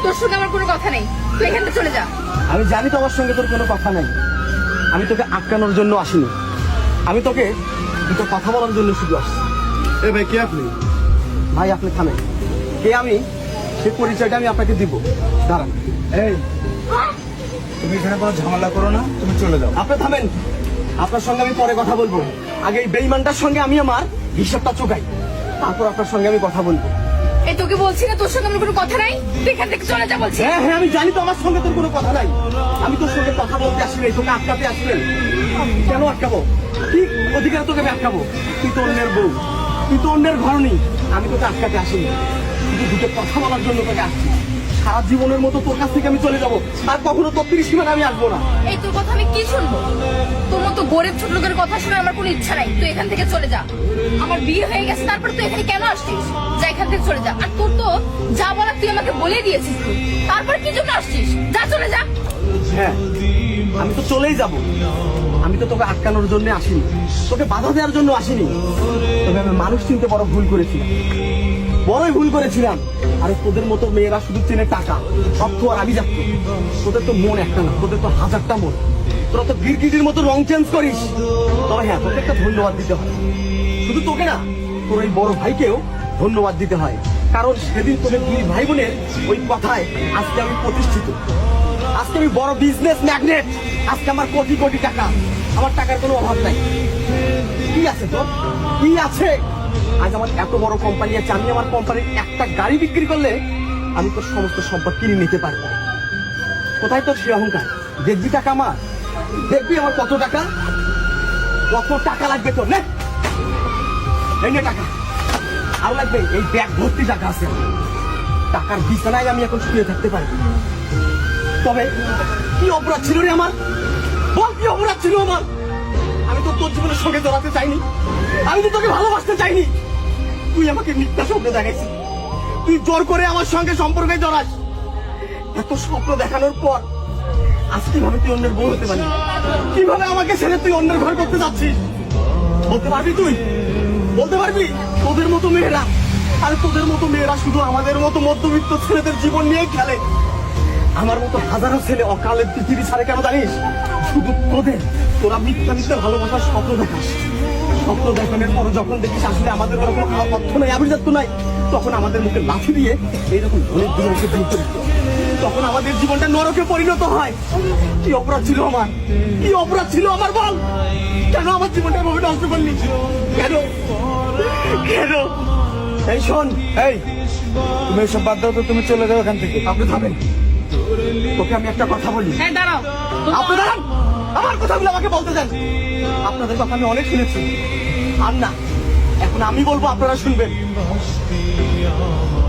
তোর সঙ্গে আমার কোনো কথা নেই, তুই এখান থেকে চলে যা। আমি জানি তোমার সঙ্গে তোর কোনো কথা নাই। আমি তোকে আটকানোর জন্য আসিনি, আমি তোকে দুটো কথা বলার জন্য শুধু আসছি। এ ভাই, কে আপনি? ভাই আপনি থামেন, কে আমি সেই পরিচয়টা আমি আপনাকে দিব। দাঁড়ান। এই, তুমি এখানে কোনো ঝামেলা করো না, তুমি চলে যাও। আপনি থামেন, আপনার সঙ্গে আমি পরে কথা বলবো। আগে এই বেঈমানটার সঙ্গে আমি আমার হিসাবটা চোকাই, তারপর আপনার সঙ্গে আমি কথা বলবো। এই তোকে বলছি না তোর সঙ্গে আমার কোনো কথা নাই, তুই এখান থেকে চলে যা বলছি। হ্যাঁ হ্যাঁ, আমি জানি তো আমার সঙ্গে তোর কোনো কথা নাই। আমি তোর সঙ্গে কথা বলতে আসিনি, তোকে আটকাতে আসিনি। কেন আটকাবো? কি অধিকার তোকে আমি আটকাবো? তুই তো অন্যের বউ, তুই তো অন্যের ঘর নেই। আমি তোকে আটকাতে আসিনি, শুধু দুটো কথা বলার জন্য তোকে আসছি। সারা জীবনের মতো তোর কাছ থেকে আমি চলে যাবো, আর কখনো তোর সীমানা আমি আসবো না। এই তোর কথা আমি কি শুনবো? তোর মতো গরিব ছোট লোকের কথা শুনে আমার কোনো ইচ্ছা নাই, তুই এখান থেকে চলে যা। আমার বিয়ে হয়ে গেছে, তারপর তুই এখানে কেন আসছিস? যা এখান থেকে চলে যা। আর তোর তো যা বলার তুই আমাকে বলে দিয়েছিস, তুই তারপর কি জন্য আসছিস? যা চলে যা। হ্যাঁ, আমি তো চলেই যাব। আমি তো তোকে আটকানোর জন্য আসিনি, তোকে বাধা দেওয়ার জন্য আসিনি। তবে আমি মানুষ চিনতে বড় ভুল করেছিলাম, বড়ই ভুল করেছিলাম। আর তোদের মতো মেয়েরা শুধু চেনে টাকা, অর্থ আর আভিজাত্য। তোদের তো মন একটা না, তোদের তো হাজারটা মন। তোরা তো গিরগিটির মতো রং চেঞ্জ করিস। তবে হ্যাঁ, তোকে একটা ধন্যবাদ দিতে হয়। শুধু তোকে না, তোর এই বড় ভাইকেও ধন্যবাদ দিতে হয়। কারণ সেদিন তোদের দুই ভাই বোনের ওই কথায় আজকে আমি প্রতিষ্ঠিত। আজকে আমি বড় বিজনেস ম্যাগনেট। আজকে আমার কোটি কোটি টাকা, আমার টাকার কোনো অভাব নাই। কি আছে তোর? কি আছে? আজ আমার এত বড় কোম্পানি আছে, আমি আমার কোম্পানির একটা গাড়ি বিক্রি করলে আমি তোর সমস্ত সম্পদ কিনে নিতে পারবো। কোথায় তোর সে অহংকার? দেখবি টাকা আমার, দেখবি আমার কত টাকা, কত টাকা লাগবে তোর? নে এই নে টাকা। আর লাগবে এই ব্যাগ ভর্তি টাকা আছে। টাকার বিছানায় আমি এখন শুয়ে থাকতে পারি। তবে কি অপরাধ ছিল রে আমার? বল, কি অপরাধ ছিল আমার? আমি তো তোর জীবনের সঙ্গে জড়াতে চাইনি, আমি তো তোকে ভালোবাসতে চাইনি। তুই আমাকে মিথ্যা স্বপ্ন দেখাইছিস, তুই জোর করে আমার সঙ্গে সম্পর্কে জড়াস। এত স্বপ্ন দেখানোর পর আজ কিভাবে তুই অন্যের বউ হতে পারবি? কিভাবে আমাকে ছেড়ে তুই অন্যের ঘর করতে যাচ্ছিস? বলতে পারবি তুই? বলতে পারবি? তোদের মতো মেয়েরা, আর তোদের মতো মেয়েরা শুধু আমাদের মতো মধ্যবিত্ত ছেলেদের জীবন নিয়ে খেলে। আমার মতো হাজারো ছেলে অকালে পৃথিবী ছাড়ে কেন জানিস? শুধু তোরা মিথ্যা মিথ্যা ভালোবাসার স্বপ্ন দেখাস। স্বপ্ন দেখানোর পর যখন দেখিস আসলে আমাদের কোনো অর্থ নাই, আভিজাত্য নাই, তখন আমাদের মুখে লাঠি দিয়ে এইরকম ধনের দিকে ভুল করি। তখন আমাদের জীবনটা নরকে পরিণত হয়। কি অপরাধ ছিল আমার? কি অপরাধ ছিল আমার? বল, কেন আমার জীবনটা এভাবে নষ্ট করলি? কেন কেন? এই শোন, এই, তুমি এসব বাদ দাও তো, তুমি চলে যাও এখান থেকে। আপনি থামেন, তোকে আমি একটা কথা বলি। হ্যাঁ দাঁড়াও। আপনি দাঁড়ান, আমার কথাগুলো আমাকে বলতে দেন। আপনাদের কথা আমি অনেক শুনেছি, আর না, এখন আমি বলবো, আপনারা শুনবেন।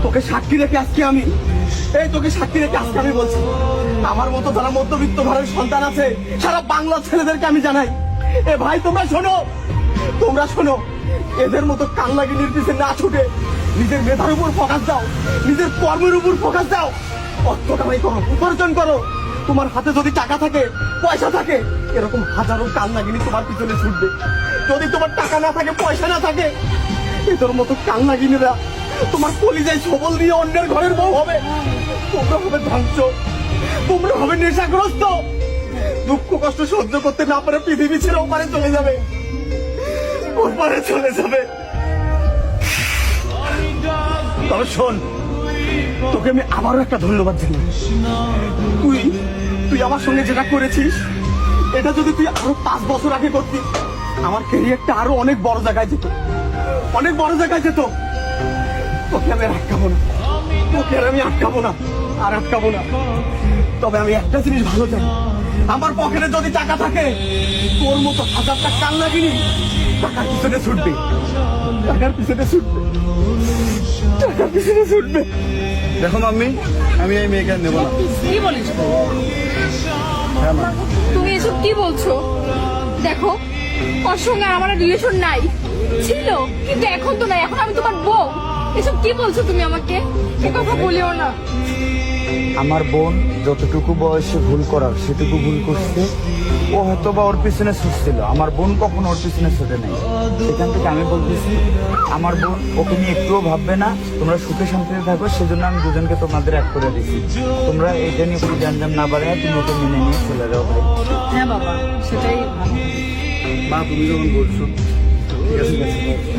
তোকে সাক্ষী রেখে আজকে আমি তোকে সাক্ষী রেখে আজকে আমি বলছি, আমার মতো যারা মধ্যবিত্ত ঘরের সন্তান আছে সারা বাংলা ছেলেদেরকে আমি জানাই, এ ভাই তোমরা শোনো, তোমরা শোনো। এদের মতো কান্নাগিনীর পিছনে না ছুটে নিজের মেধার উপর ফোকাস দাও, নিজের কর্মের উপর ফোকাস দাও। অর্থ কামাই করো, উপার্জন করো। তোমার হাতে যদি টাকা থাকে, পয়সা থাকে, এরকম হাজারো কান্নাগিনী তোমার পিছনে ছুটবে। যদি তোমার টাকা না থাকে, পয়সা না থাকে, এদের মতো কান্নাগিনীরা তোমার কলিজায় সবল দিয়ে অন্যের ঘরের বউ হবে। তোমরা হবে ধ্বংস, তোমরা হবে নেশাগ্রস্ত। দুঃখ কষ্ট সহ্য করতে না পারে পৃথিবী ছেড়ে ওপারে চলে যাবে, ওপারে চলে যাবে। তবে শোন, তোকে আমি আবারও একটা ধন্যবাদ জানাই। তুই আমার সঙ্গে যেটা করেছিস, এটা যদি তুই আরো 5 বছর আগে করতিস, আমার ক্যারিয়ারটা আরো অনেক বড় জায়গায় যেত, অনেক বড় জায়গায় যেত। তোকে আমি আর আটকাবো না, তোকে আর আমি আটকাবো না, আর আটকাবো না। তবে আমি একটা জিনিস ভালো জানি, আমার পকেটে যদি টাকা থাকে, তোর মতো হাজারটা কান্নাগিনী টাকার পিছনে ছুটবে, টাকার পিছনে ছুটবে, টাকার পিছনে ছুটবে। দেখো মাম্মি, আমি এই মেয়েকে আর নেবো না। কি বলিস? হ্যাঁ মা। তুমি এসব কি বলছো? দেখো, ওর সঙ্গে আর আমার রিলেশন নাই, ছিল কিন্তু এখন তো নাই, এখন আমি তোমার বউ। এসব কি বলছো তুমি আমাকে? এ কথা বলিও না। আমার বোন যতটুকু বয়সে ভুল করার সেটুকু ভুল করছে। ও হয়তো বা ওর পিছনে ছুটছিল, আমার বোন কখনো ওর পিছনে ছুটে নাই। সেখান থেকে আমি বলতেছি আমার বোন ওকে নিয়ে একটুও ভাববে না, তোমরা সুখে শান্তিতে থাকো, সেজন্য আমি দুজনকে তোমাদের এক করে দিচ্ছি। তোমরা এটা নিয়ে কোনো জানজাম না বাড়ায় তুমি ওকে মেনে নিয়ে চলে যাও ভাই। হ্যাঁ বাবা, সেটাই ভালো। মা তুমি যখন বলছো ঠিক আছে, ঠিক আছে।